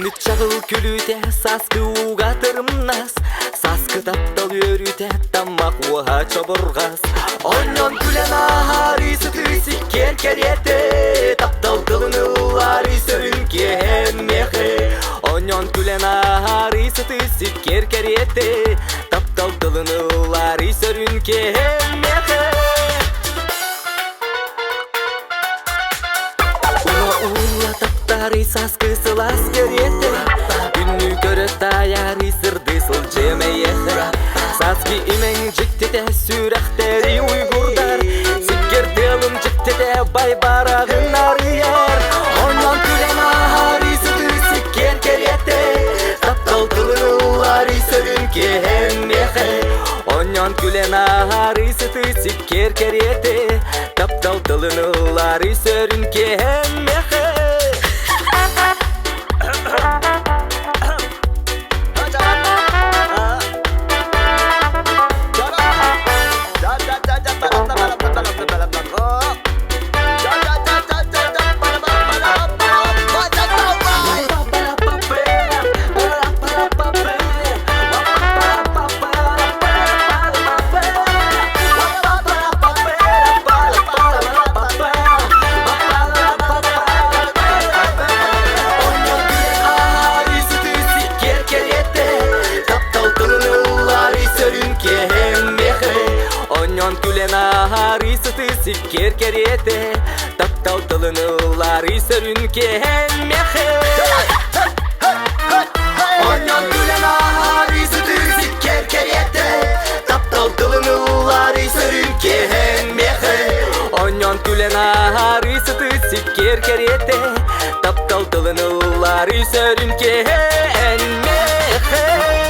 Үміт жағыл күліте саскы уғатырымнас, саскы таптал өріте тамақ уға чабырғас. Оньон күлен ағарысы түйсік керкереті, таптал қылынылар үйсөрін кен меқі. Оньон күлен ағарысы түйсік керкереті, таптал қылынылар үйсөрін кен меқі. Саскы сылас кереті, күнні көрі таяры сырды сыл жемейеті. Саски имен жіктеті сүрәқтері уйгурдар, сіккерделім жіктеті бай барағын арияр. Онан күлен ағары сүті сіккер кереті, таптал қылылар үйсөрін кен меқі. Онан күлен ағары сүті сіккер кереті, таптал қылылар үйсөрін кен меқі. Күлен ағары сүті сіккер кереті, таптал тылынылар үйсөрін кен меқі. Оньон күлен ағары сүті сіккер кереті, таптал тылынылар үйсөрін кен меқі. Оньон күлен ағары сүті сіккер кереті, таптал тылынылар үйсөрін кен меқі.